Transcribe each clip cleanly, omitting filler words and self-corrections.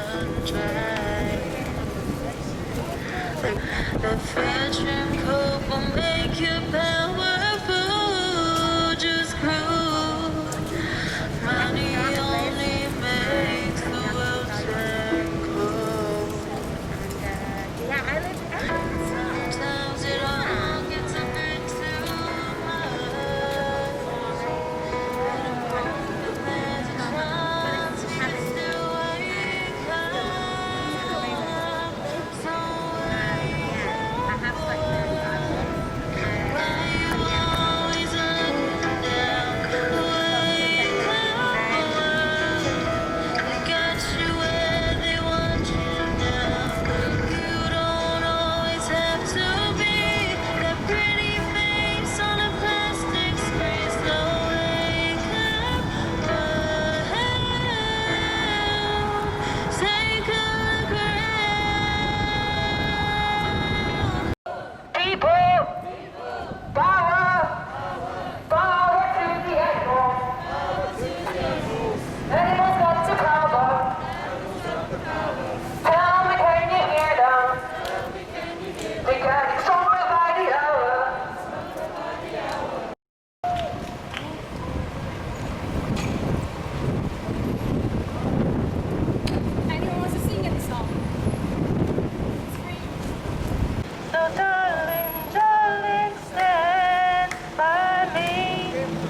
run dry. The veteran code will make you powerful, just cruel. Money only makes the world turn cold. Sometimes it all gets a bit too much. And a broken man's a chance to still wake up. So wake up, boy. Why you always looking down? Wake up, boy. They got you where they want you now. You don't always have to be that pretty face on a plastic screen. So wake up, boy. Take a look around. People, power, power to the animal. Animals got the power. Tell me, can you hear them? They got it stronger by the hour. Anyone wants to sing any song? So darling, darling, stand by me.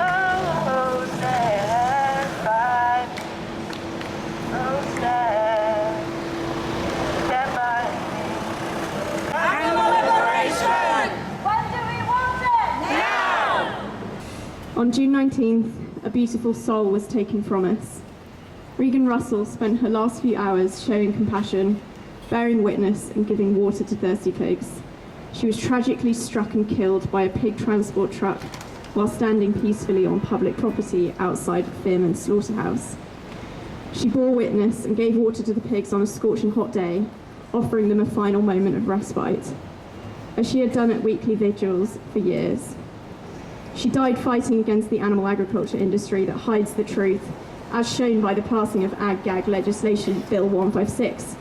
Oh, stand by me. Oh, stand by me. Animal liberation! When do we want it? Now! On June 19th, a beautiful soul was taken from us. Regan Russell spent her last few hours showing compassion, bearing witness and giving water to thirsty pigs. She was tragically struck and killed by a pig transport truck while standing peacefully on public property outside Fearmans slaughterhouse. She bore witness and gave water to the pigs on a scorching hot day, offering them a final moment of respite, as she had done at weekly vigils for years. She died fighting against the animal agriculture industry that hides the truth, as shown by the passing of ag-gag legislation, Bill 156,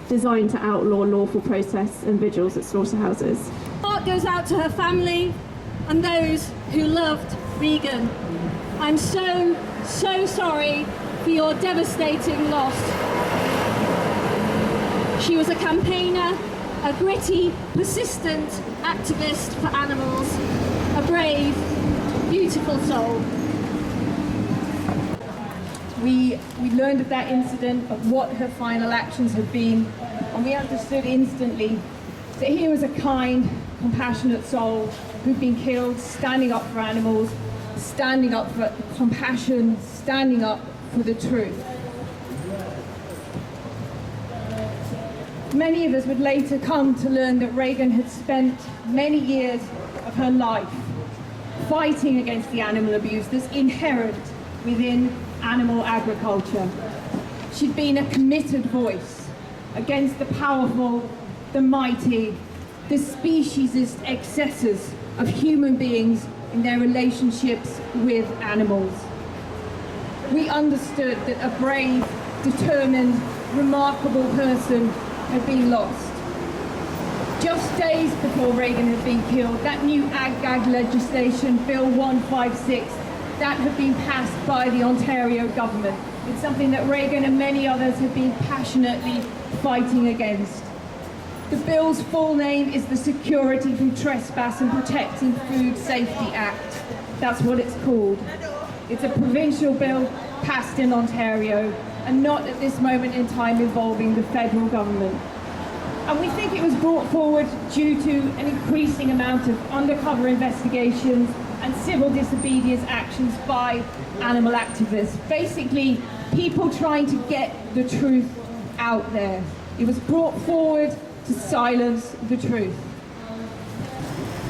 designed to outlaw lawful protests and vigils at slaughterhouses. Heart goes out to her family and those who loved Regan. I'm so sorry for your devastating loss. She was a campaigner, a gritty, persistent activist for animals, a brave, beautiful soul. We learned of that incident, of what her final actions had been, and we understood instantly that here was a kind, compassionate soul who'd been killed standing up for animals, standing up for compassion, standing up for the truth. Many of us would later come to learn that Regan had spent many years of her life fighting against the animal abuse that's inherent within animal agriculture. She'd been a committed voice against the powerful, the mighty, the speciesist excesses of human beings in their relationships with animals. We understood that a brave, determined, remarkable person had been lost. Just days before Regan had been killed, that new ag-gag legislation, Bill 156, that had been passed by the Ontario government. It's something that Regan and many others have been passionately fighting against. The bill's full name is the Security from Trespass and Protecting Food Safety Act. That's what it's called. It's a provincial bill passed in Ontario and not at this moment in time involving the federal government. And we think it was brought forward due to an increasing amount of undercover investigations and civil disobedience actions by animal activists. Basically, people trying to get the truth out there. It was brought forward to silence the truth.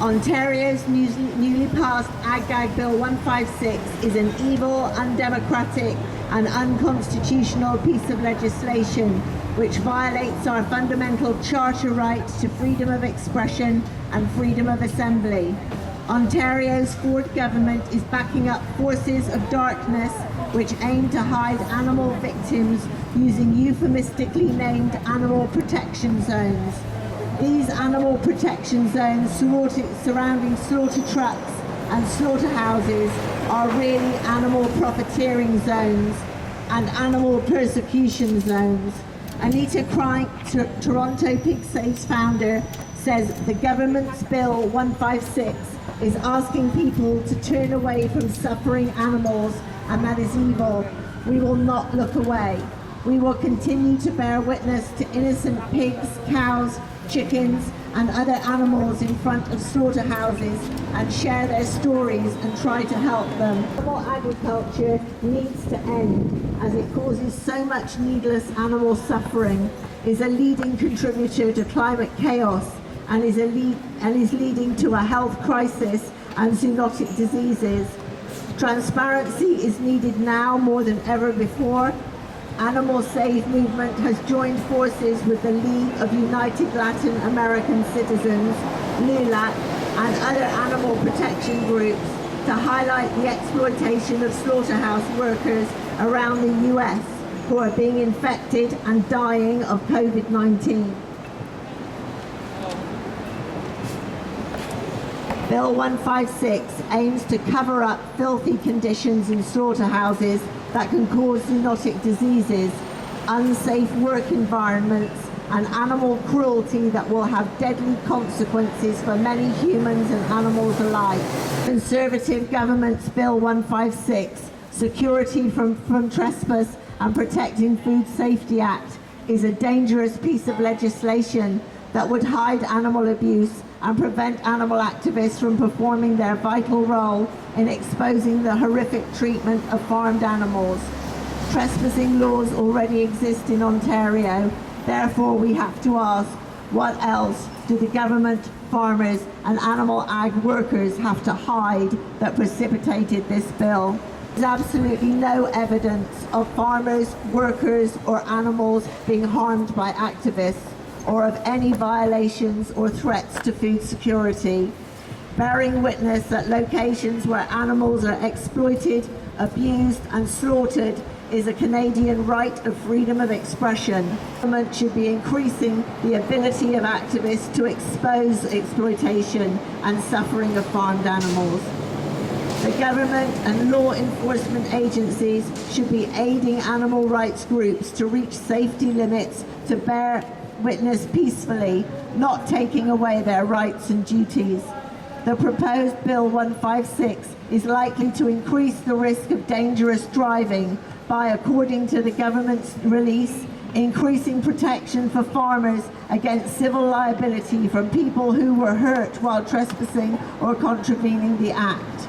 Ontario's newly passed ag-gag Bill 156 is an evil, undemocratic and unconstitutional piece of legislation which violates our fundamental charter right to freedom of expression and freedom of assembly. Ontario's Ford government is backing up forces of darkness which aim to hide animal victims using euphemistically named animal protection zones. These animal protection zones surrounding slaughter trucks and slaughterhouses are really animal profiteering zones and animal persecution zones. Anita Crank, Toronto Pig Safe's founder, says the government's Bill 156 is asking people to turn away from suffering animals, and that is evil. We will not look away. We will continue to bear witness to innocent pigs, cows, chickens and other animals in front of slaughterhouses and share their stories and try to help them. Animal agriculture needs to end as it causes so much needless animal suffering, is a leading contributor to climate chaos and is leading to a health crisis and zoonotic diseases. Transparency is needed now more than ever before. Animal Save movement has joined forces with the League of United Latin American Citizens, LULAC, and other animal protection groups to highlight the exploitation of slaughterhouse workers around the US who are being infected and dying of COVID-19. Bill 156 aims to cover up filthy conditions in slaughterhouses that can cause zoonotic diseases, unsafe work environments, and animal cruelty that will have deadly consequences for many humans and animals alike. Conservative government's Bill 156, Security from Trespass and Protecting Food Safety Act, is a dangerous piece of legislation that would hide animal abuse and prevent animal activists from performing their vital role in exposing the horrific treatment of farmed animals. Trespassing laws already exist in Ontario, therefore we have to ask, what else do the government, farmers and animal ag workers have to hide that precipitated this bill? There's absolutely no evidence of farmers, workers or animals being harmed by activists, or of any violations or threats to food security. Bearing witness at locations where animals are exploited, abused and slaughtered is a Canadian right of freedom of expression. Government should be increasing the ability of activists to expose exploitation and suffering of farmed animals. The government and law enforcement agencies should be aiding animal rights groups to reach safety limits to bear witness peacefully, not taking away their rights and duties. The proposed Bill 156 is likely to increase the risk of dangerous driving by, according to the government's release, increasing protection for farmers against civil liability from people who were hurt while trespassing or contravening the Act.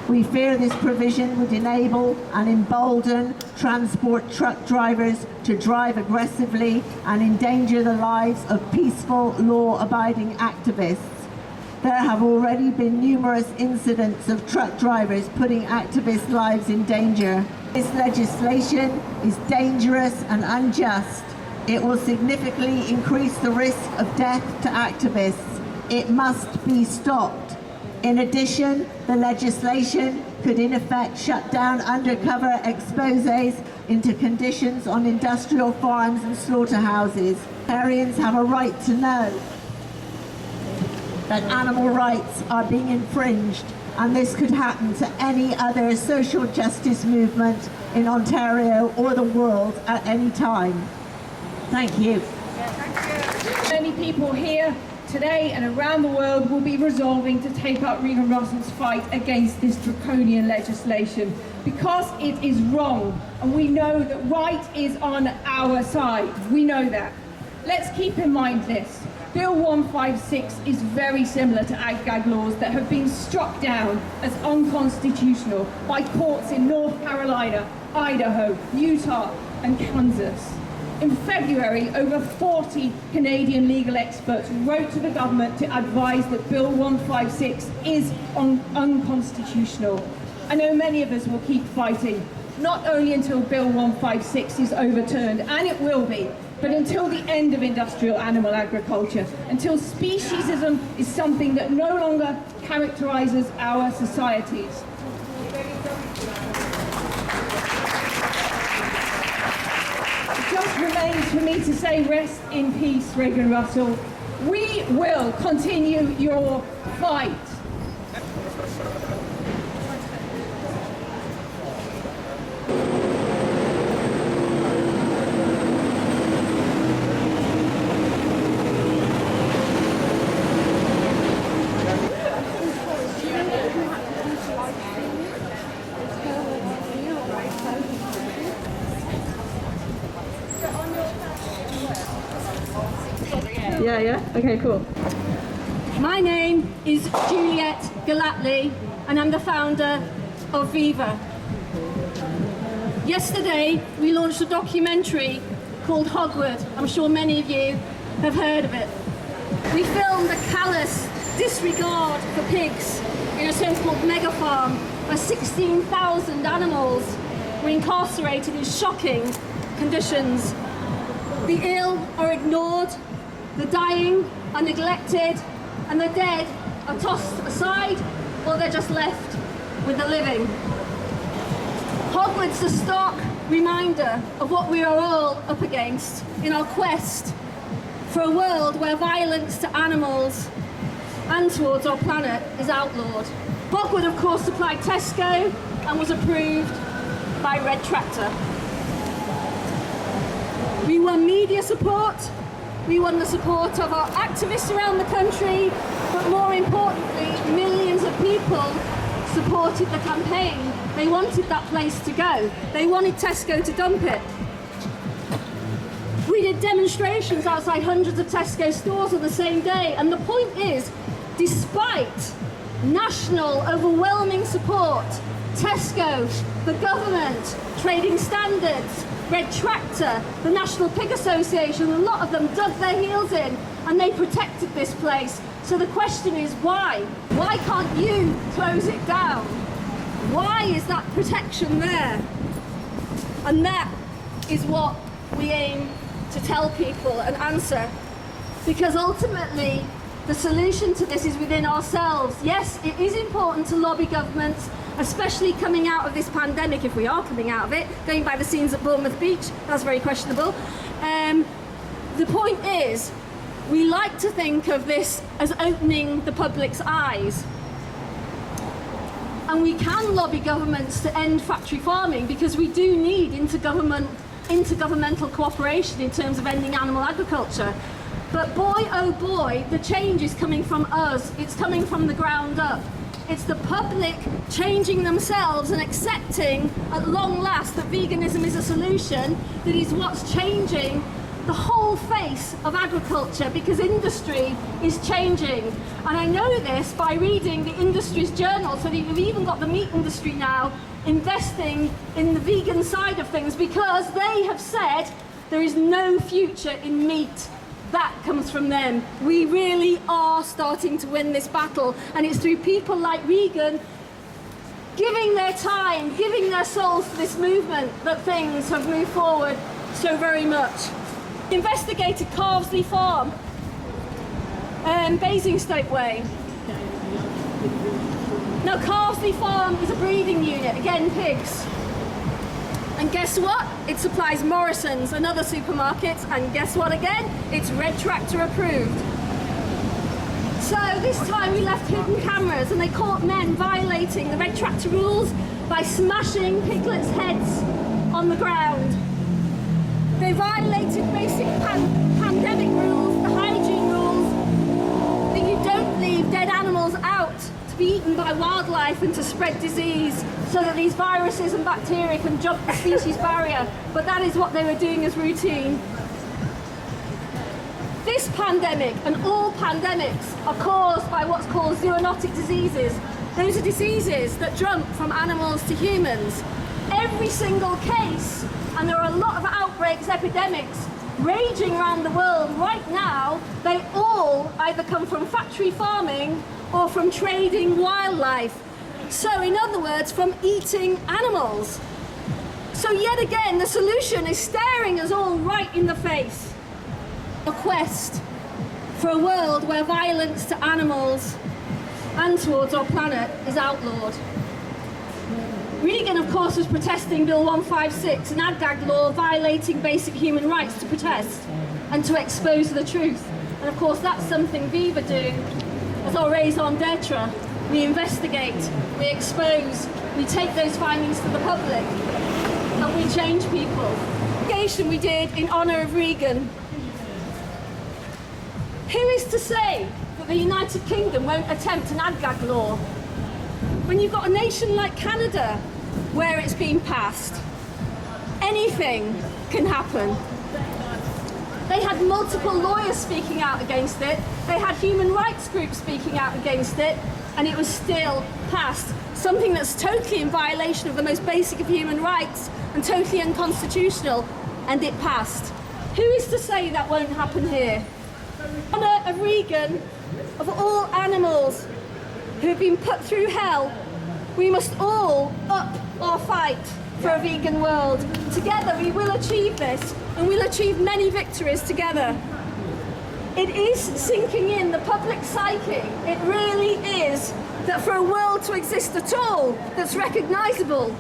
We fear this provision would enable and embolden transport truck drivers to drive aggressively and endanger the lives of peaceful, law-abiding activists. There have already been numerous incidents of truck drivers putting activists' lives in danger. This legislation is dangerous and unjust. It will significantly increase the risk of death to activists. It must be stopped. In addition, the legislation could in effect shut down undercover exposés into conditions on industrial farms and slaughterhouses. Veterinarians have a right to know that animal rights are being infringed, and this could happen to any other social justice movement in Ontario or the world at any time. Thank you. Many people here today and around the world will be resolving to take up Regan Russell's fight against this draconian legislation because it is wrong, and we know that right is on our side. We know that. Let's keep in mind this. Bill 156 is very similar to ag-gag laws that have been struck down as unconstitutional by courts in North Carolina, Idaho, Utah and Kansas. In February, over 40 Canadian legal experts wrote to the government to advise that Bill 156 is unconstitutional. I know many of us will keep fighting, not only until Bill 156 is overturned, and it will be, but until the end of industrial animal agriculture, until speciesism is something that no longer characterises our societies. remains for me to say rest in peace, Regan Russell. We will continue your fight. Yeah? Okay, cool. My name is Juliet Galatly, and I'm the founder of Viva. Yesterday, we launched a documentary called Hogwood. I'm sure many of you have heard of it. We filmed the callous disregard for pigs in a so-called mega farm where 16,000 animals were incarcerated in shocking conditions. The ill are ignored, the dying are neglected, and the dead are tossed aside, or they're just left with the living. Hogwood's a stark reminder of what we are all up against in our quest for a world where violence to animals and towards our planet is outlawed. Hogwood, of course, supplied Tesco and was approved by Red Tractor. We won media support, we won the support of our activists around the country, but more importantly, millions of people supported the campaign. They wanted that place to go. They wanted Tesco to dump it. We did demonstrations outside hundreds of Tesco stores on the same day, and the point is, despite national overwhelming support, Tesco, the government, trading standards, Red Tractor, the National Pig Association, a lot of them dug their heels in and they protected this place. So the question is why? Why can't you close it down? Why is that protection there? And that is what we aim to tell people and answer. Because ultimately, the solution to this is within ourselves. Yes, it is important to lobby governments, especially coming out of this pandemic, if we are coming out of it, going by the scenes at Bournemouth Beach, that's very questionable. The point is, we like to think of this as opening the public's eyes. And we can lobby governments to end factory farming because we do need intergovernmental cooperation in terms of ending animal agriculture. But boy, oh boy, the change is coming from us. It's coming from the ground up. It's the public changing themselves and accepting at long last that veganism is a solution that is what's changing the whole face of agriculture, because industry is changing. And I know this by reading the industry's journal, so that you've even got the meat industry now investing in the vegan side of things because they have said there is no future in meat. That comes from them. We really are starting to win this battle, and it's through people like Regan giving their time, giving their souls to this movement that things have moved forward so very much. Investigated Carvesley Farm, Basingstoke Way. Now Carvesley Farm is a breeding unit, again pigs. And guess what? It supplies Morrison's and other supermarkets, and guess what again? It's Red Tractor approved. So this time we left hidden cameras and they caught men violating the Red Tractor rules by smashing piglets' heads on the ground. They violated basic pandemic rules, the hygiene rules, that you don't leave dead animals out to be eaten by wildlife and to spread disease so that these viruses and bacteria can jump the species barrier. But that is what they were doing as routine. This pandemic and all pandemics are caused by what's called zoonotic diseases. Those are diseases that jump from animals to humans. Every single case, and there are a lot of outbreaks, epidemics, raging around the world right now, they all either come from factory farming or from trading wildlife. So in other words, from eating animals. So yet again, the solution is staring us all right in the face. A quest for a world where violence to animals and towards our planet is outlawed. Regan, of course, was protesting Bill 156, an ag-gag law violating basic human rights, to protest and to expose the truth. And of course, that's something Viva do as our raison d'etre. We investigate, we expose, we take those findings to the public, and we change people. The investigation we did in honour of Regan. Who is to say that the United Kingdom won't attempt an ag-gag law? When you've got a nation like Canada, where it's been passed, anything can happen. They had multiple lawyers speaking out against it, they had human rights groups speaking out against it, and it was still passed. Something that's totally in violation of the most basic of human rights and totally unconstitutional, and it passed. Who is to say that won't happen here? In honour of Regan, of all animals who have been put through hell, we must all up our fight for a vegan world. Together we will achieve this, and we'll achieve many victories together. It is sinking in the public psyche, it really is, that for a world to exist at all that's recognisable,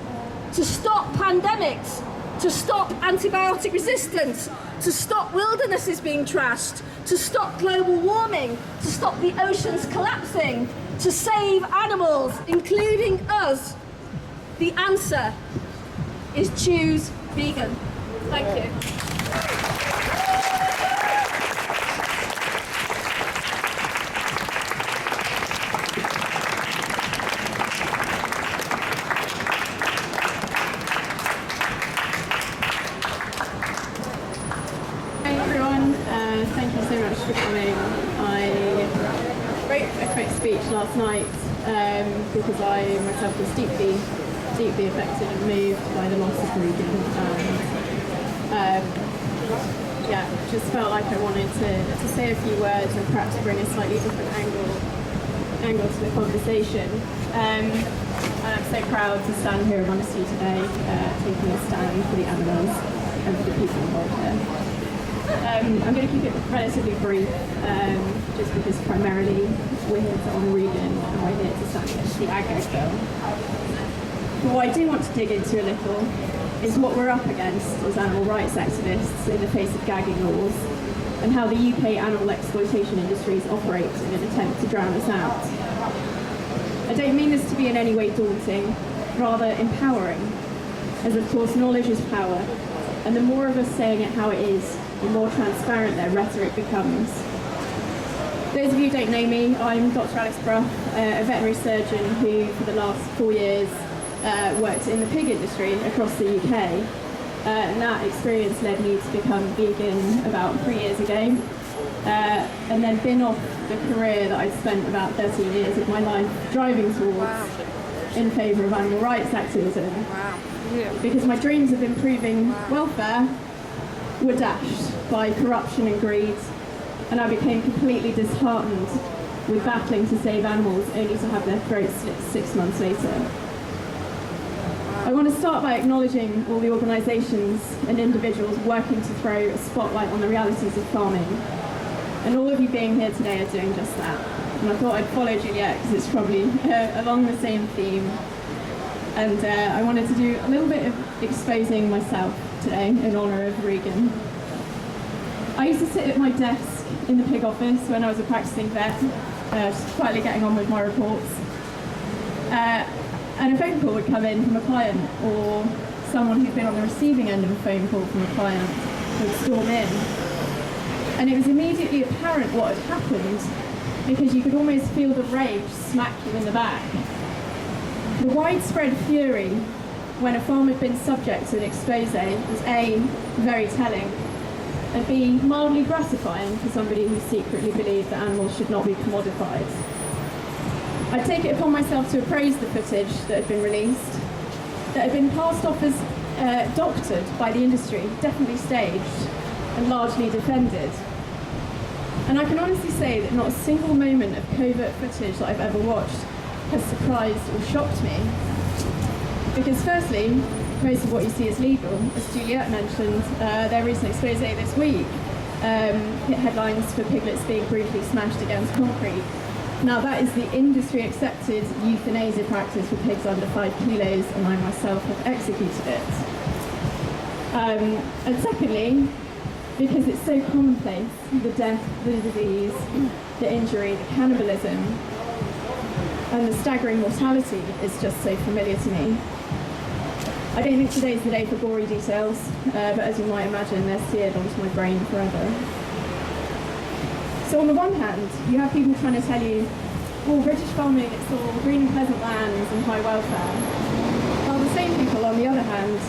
to stop pandemics, to stop antibiotic resistance, to stop wildernesses being trashed, to stop global warming, to stop the oceans collapsing, to save animals, including us, the answer is choose vegan. Thank you. Thank you so much for coming. I wrote a quick speech last night because I myself was deeply affected and moved by the loss of Regan, and just felt like I wanted to say a few words and perhaps bring a slightly different angle to the conversation. And I'm so proud to stand here amongst you today, taking a stand for the animals and for the people involved here. I'm going to keep it relatively brief, just because primarily we're here to honour Regan and we're here to stand against the ag-gag bill. But what I do want to dig into a little is what we're up against as animal rights activists in the face of gagging laws, and how the UK animal exploitation industries operate in an attempt to drown us out. I don't mean this to be in any way daunting, rather empowering, as of course knowledge is power, and the more of us saying it how it is, the more transparent their rhetoric becomes. Those of you who don't know me, I'm Dr. Alice Bruff, a veterinary surgeon who for the last 4 years worked in the pig industry across the UK. And that experience led me to become vegan about 3 years ago, and then been off the career that I'd spent about 13 years of my life driving towards in favour of animal rights activism. Because my dreams of improving welfare were dashed by corruption and greed, and I became completely disheartened with battling to save animals only to have their throats slit 6 months later. I want to start by acknowledging all the organisations and individuals working to throw a spotlight on the realities of farming, and all of you being here today are doing just that. And I thought I'd follow Juliet because it's probably along the same theme. And I wanted to do a little bit of exposing myself today in honour of Regan. I used to sit at my desk in the pig office when I was a practising vet, just quietly getting on with my reports. And a phone call would come in from a client, or someone who'd been on the receiving end of a phone call from a client would storm in. And it was immediately apparent what had happened, because you could almost feel the rage smack you in the back. The widespread fury when a farm had been subject to an expose was A, very telling, and B, mildly gratifying for somebody who secretly believed that animals should not be commodified. I take it upon myself to appraise the footage that had been released, that had been passed off as doctored by the industry, definitely staged, and largely defended. And I can honestly say that not a single moment of covert footage that I've ever watched has surprised or shocked me. Because firstly, most of what you see is legal. As Juliet mentioned, their recent expose this week hit headlines for piglets being brutally smashed against concrete. Now that is the industry-accepted euthanasia practice for pigs under 5 kilos, and I myself have executed it. And secondly, because it's so commonplace, the death, the disease, the injury, the cannibalism, and the staggering mortality is just so familiar to me. I don't think today's the day for gory details, but as you might imagine, they're seared onto my brain forever. So on the one hand, you have people trying to tell you, well, British farming, it's all green and pleasant lands and high welfare. While the same people, on the other hand,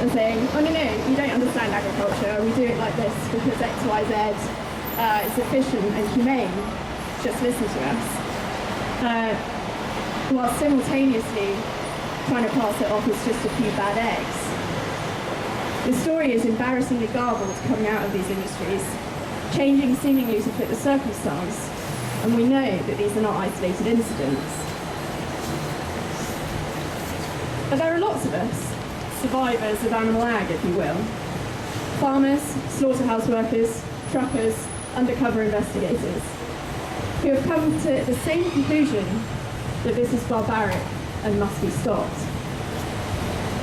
are saying, oh no, you don't understand agriculture, we do it like this because X, Y, Z is efficient and humane, just listen to us. While simultaneously trying to pass it off as just a few bad eggs. The story is embarrassingly garbled coming out of these industries, changing seemingly to fit the circumstance, and we know that these are not isolated incidents. But there are lots of us, survivors of animal ag, if you will. Farmers, slaughterhouse workers, truckers, undercover investigators, who have come to the same conclusion that this is barbaric and must be stopped.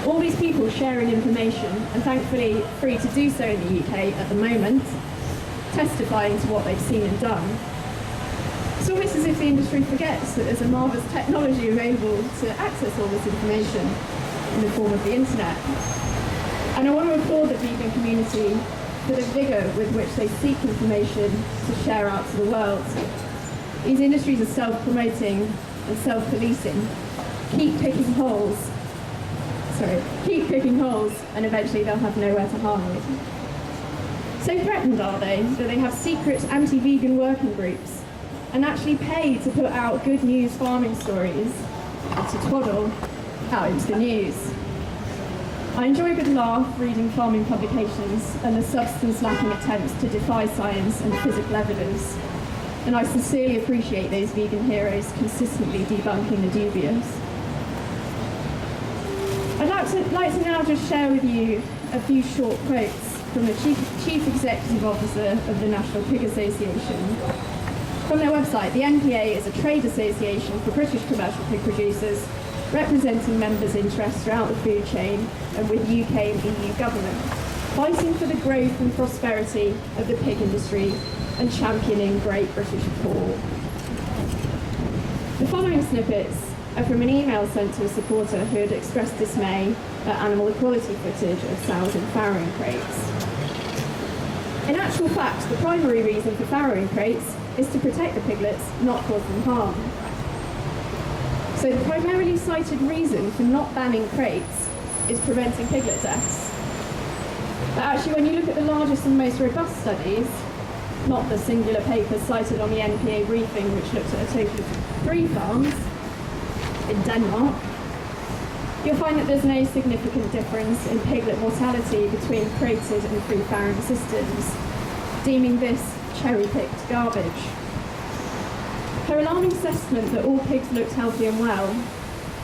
All these people sharing information, and thankfully free to do so in the UK at the moment, testifying to what they've seen and done. It's almost as if the industry forgets that there's a marvellous technology available to access all this information in the form of the internet. And I want to applaud the vegan community for the vigour with which they seek information to share out to the world. These industries are self-promoting and self-policing. Keep picking holes, and eventually they'll have nowhere to hide. So threatened are they that they have secret anti-vegan working groups and actually pay to put out good news farming stories, or to twaddle, out into the news. I enjoy a good laugh reading farming publications and the substance-lacking attempts to defy science and physical evidence, and I sincerely appreciate those vegan heroes consistently debunking the dubious. I'd like to now just share with you a few short quotes from the Chief Executive Officer of the National Pig Association. From their website, the NPA is a trade association for British commercial pig producers, representing members' interests throughout the food chain and with UK and EU government, fighting for the growth and prosperity of the pig industry and championing Great British pork. The following snippets are from an email sent to a supporter who had expressed dismay at animal equality footage of sows in farrowing crates. In actual fact, the primary reason for farrowing crates is to protect the piglets, not cause them harm. So the primarily cited reason for not banning crates is preventing piglet deaths. But actually, when you look at the largest and most robust studies, not the singular papers cited on the NPA briefing, which looked at a total of 3 farms in Denmark, you'll find that there's no significant difference in piglet mortality between crated and free farrowing systems, deeming this cherry-picked garbage. Her alarming assessment that all pigs looked healthy and well,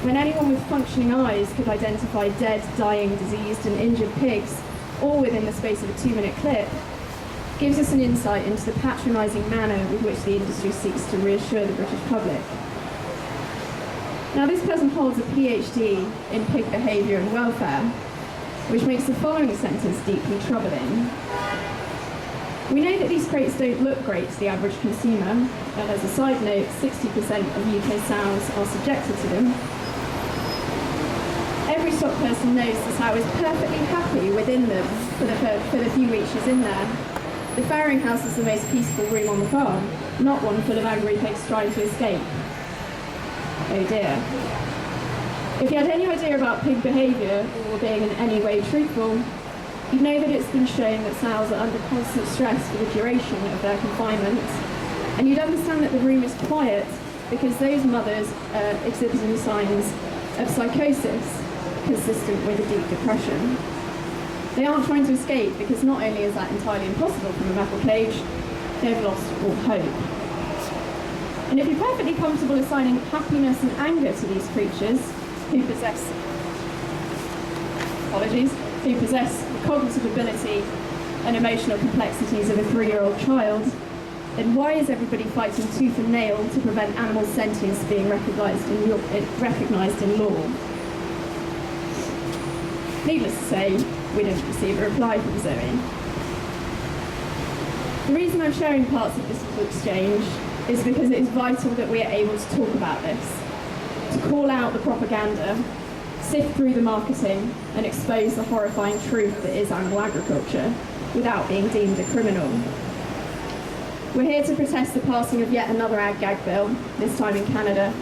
when anyone with functioning eyes could identify dead, dying, diseased and injured pigs, all within the space of a 2-minute clip, gives us an insight into the patronising manner with which the industry seeks to reassure the British public. Now, this person holds a PhD in pig behaviour and welfare, which makes the following sentence deeply troubling. We know that these crates don't look great to the average consumer, and as a side note, 60% of UK sows are subjected to them. Every stock person knows the sow is perfectly happy within them for the few weeks she's in there. The farrowing house is the most peaceful room on the farm, not one full of angry pigs trying to escape. Oh dear. If you had any idea about pig behaviour, or being in any way truthful, you'd know that it's been shown that sows are under constant stress for the duration of their confinement, and you'd understand that the room is quiet because those mothers are exhibiting signs of psychosis consistent with a deep depression. They aren't trying to escape because not only is that entirely impossible from a metal cage, they've lost all hope. And if you're perfectly comfortable assigning happiness and anger to these creatures who possess the cognitive ability and emotional complexities of a 3-year-old child, then why is everybody fighting tooth and nail to prevent animal sentience being recognised in law? Needless to say, we didn't receive a reply from Zoe. The reason I'm sharing parts of this exchange is because it is vital that we are able to talk about this, to call out the propaganda, sift through the marketing, and expose the horrifying truth that is animal agriculture without being deemed a criminal. We're here to protest the passing of yet another ag-gag bill, this time in Canada.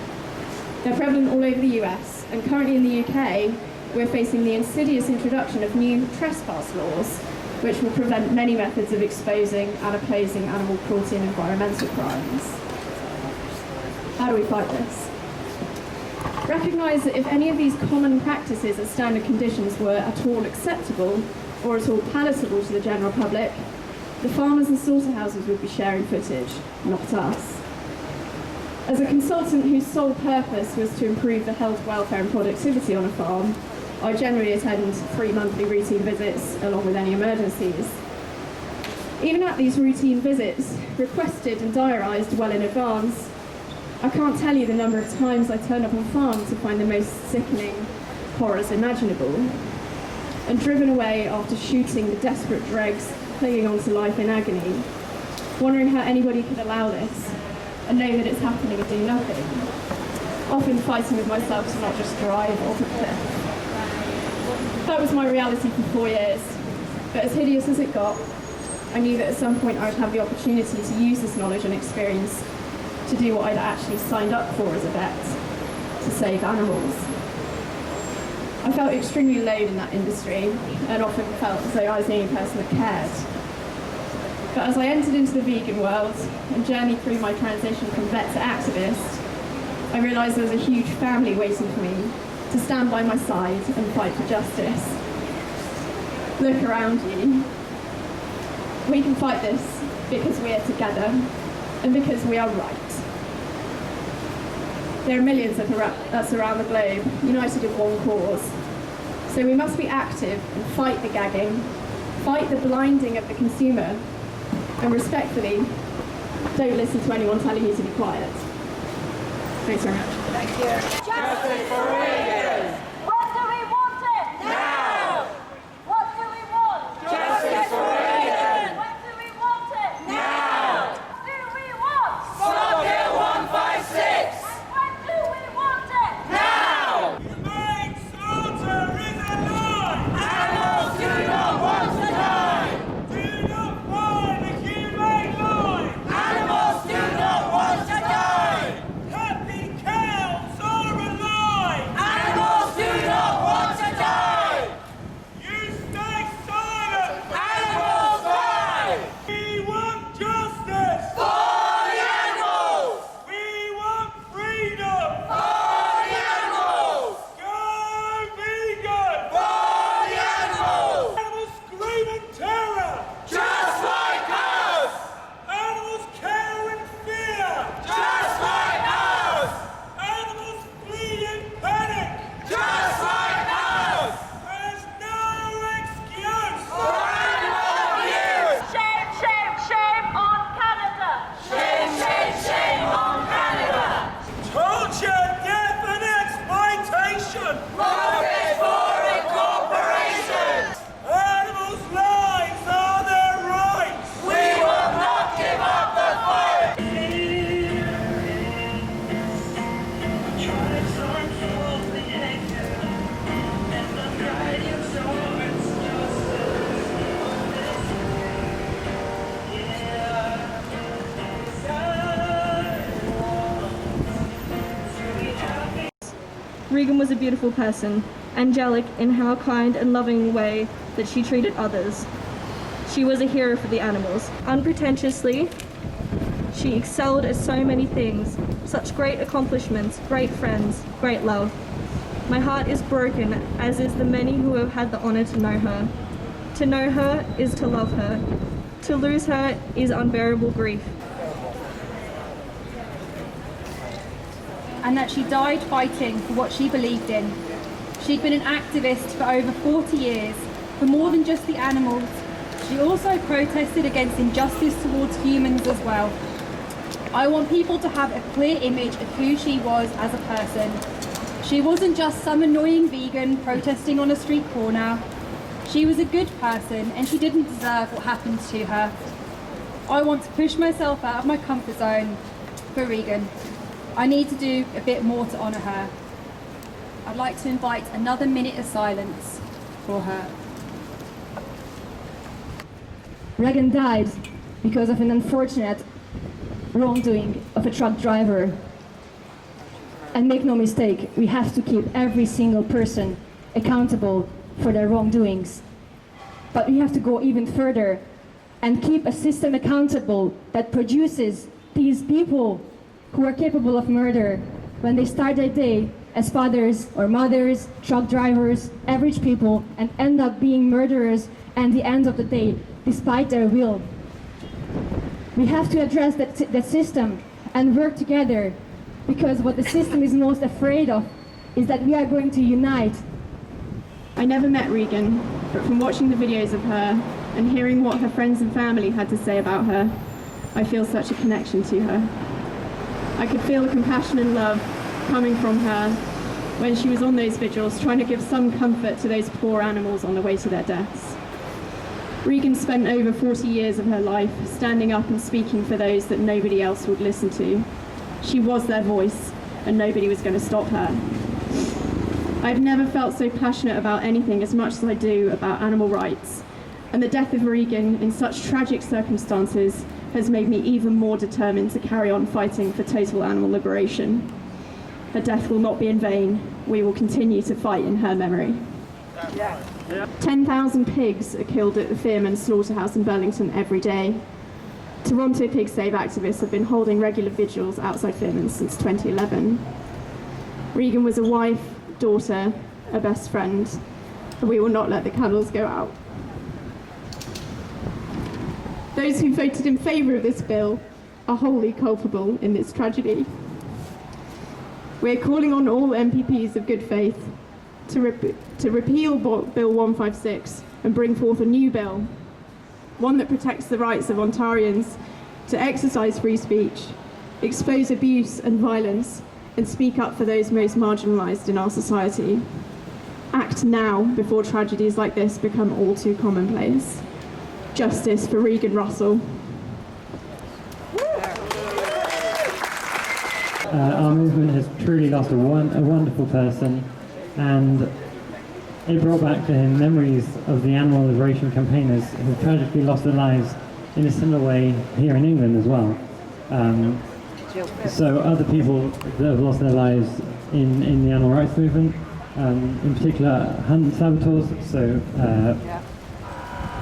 They're prevalent all over the US, and currently in the UK, we're facing the insidious introduction of new trespass laws, which will prevent many methods of exposing and opposing animal cruelty and environmental crimes. How do we fight this? Recognise that if any of these common practices as standard conditions were at all acceptable or at all palatable to the general public, the farmers and slaughterhouses would be sharing footage, not us. As a consultant whose sole purpose was to improve the health, welfare and productivity on a farm, I generally attend 3 monthly routine visits along with any emergencies. Even at these routine visits, requested and diarised well in advance, I can't tell you the number of times I turn up on farm to find the most sickening horrors imaginable, and driven away after shooting the desperate dregs clinging on to life in agony, wondering how anybody could allow this and know that it's happening and do nothing, often fighting with myself to not just drive off a cliff. That was my reality for 4 years, but as hideous as it got, I knew that at some point I would have the opportunity to use this knowledge and experience to do what I'd actually signed up for as a vet, to save animals. I felt extremely alone in that industry and often felt as though I was the only person that cared. But as I entered into the vegan world and journeyed through my transition from vet to activist, I realised there was a huge family waiting for me to stand by my side and fight for justice. Look around you. We can fight this because we are together and because we are right. There are millions of us around the globe, united in one cause. So we must be active and fight the gagging, fight the blinding of the consumer, and respectfully, don't listen to anyone telling you to be quiet. Thanks very much. Thank you. Justice for Regan! When do we want it? Now! What do we want? Justice for Regan! When do we want it? Now! What do we want? Stop Bill 156! And when do we want it? Now! Humane slaughter is a lie! Animals do not want to die! Do not find the humane line! Animals do not want to die! Happy cows are alive! Animals do not want to die! You stay silent! Animals die! We want justice! For the animals! We want freedom! For the animals! Go vegan! For the animals! Animals scream in terror! Just like us! Animals care in fear! Just like us! Animals flee in panic! Just like us! There's no excuse for animal abuse! Shame, shame, shame on Canada! Shame, shame, shame on Canada! Torture, death and exploitation! Profit for corporations! Animals' lives are their rights! We will not give up the fight! Regan was a beautiful person, angelic in how kind and loving way that she treated others. She was a hero for the animals. Unpretentiously, she excelled at so many things, such great accomplishments, great friends, great love. My heart is broken, as is the many who have had the honor to know her. To know her is to love her. To lose her is unbearable grief. And that she died fighting for what she believed in. She'd been an activist for over 40 years, for more than just the animals. She also protested against injustice towards humans as well. I want people to have a clear image of who she was as a person. She wasn't just some annoying vegan protesting on a street corner. She was a good person and she didn't deserve what happened to her. I want to push myself out of my comfort zone for Regan. I need to do a bit more to honour her. I'd like to invite another minute of silence for her. Regan died because of an unfortunate wrongdoing of a truck driver. And make no mistake, we have to keep every single person accountable for their wrongdoings. But we have to go even further and keep a system accountable that produces these people who are capable of murder when they start their day as fathers or mothers, truck drivers, average people, and end up being murderers at the end of the day, despite their will. We have to address that system and work together, because what the system is most afraid of is that we are going to unite. I never met Regan, but from watching the videos of her and hearing what her friends and family had to say about her, I feel such a connection to her. I could feel the compassion and love coming from her when she was on those vigils, trying to give some comfort to those poor animals on the way to their deaths. Regan spent over 40 years of her life standing up and speaking for those that nobody else would listen to. She was their voice, and nobody was going to stop her. I've never felt so passionate about anything as much as I do about animal rights, and the death of Regan in such tragic circumstances has made me even more determined to carry on fighting for total animal liberation. Her death will not be in vain. We will continue to fight in her memory. 10,000 pigs are killed at the Fearmans slaughterhouse in Burlington every day. Toronto Pig Save activists have been holding regular vigils outside Fearmans since 2011. Regan was a wife, daughter, a best friend, and we will not let the candles go out. Those who voted in favour of this bill are wholly culpable in this tragedy. We are calling on all MPPs of good faith to repeal Bill 156 and bring forth a new bill, one that protects the rights of Ontarians to exercise free speech, expose abuse and violence, and speak up for those most marginalised in our society. Act now before tragedies like this become all too commonplace. Justice for Regan Russell. Our movement has truly lost a wonderful person, and it brought back to him memories of the animal liberation campaigners who tragically lost their lives in a similar way here in England as well. So other people that have lost their lives in the animal rights movement, in particular hunt saboteurs, so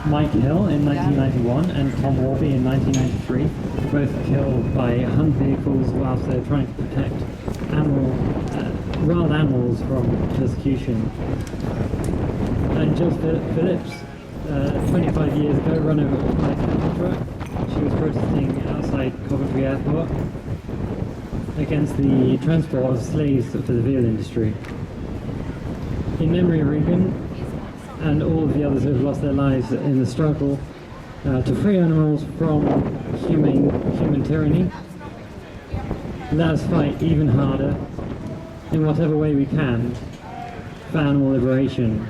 Mike Hill in 1991 and Tom Warby in 1993, both killed by hunt vehicles whilst they're trying to protect wild animals from persecution. And Jill Phillips, 25 years ago, run over by a cattle truck. She was protesting outside Coventry Airport against the transport of slaves for the veal industry. In memory of Regan and all of the others who have lost their lives in the struggle to free animals from human tyranny, let us fight even harder in whatever way we can for animal liberation.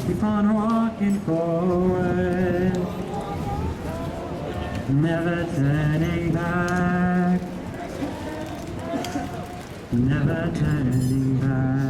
Keep on walking forward, never turning back, never turning back.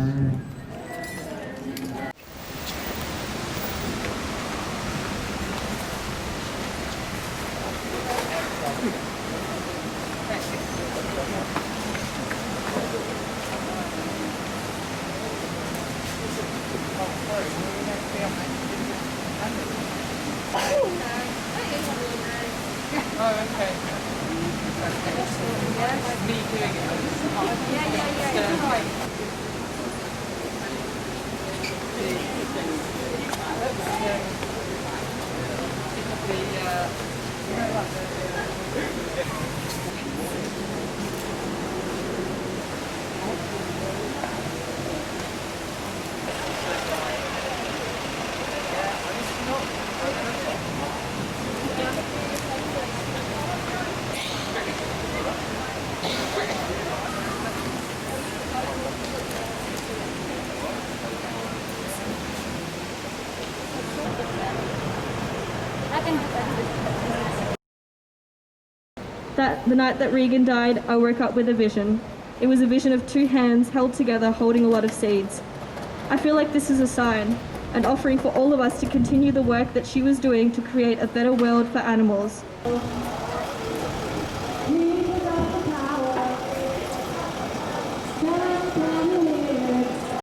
The night that Regan died, I woke up with a vision. It was a vision of two hands held together holding a lot of seeds. I feel like this is a sign, an offering for all of us to continue the work that she was doing to create a better world for animals.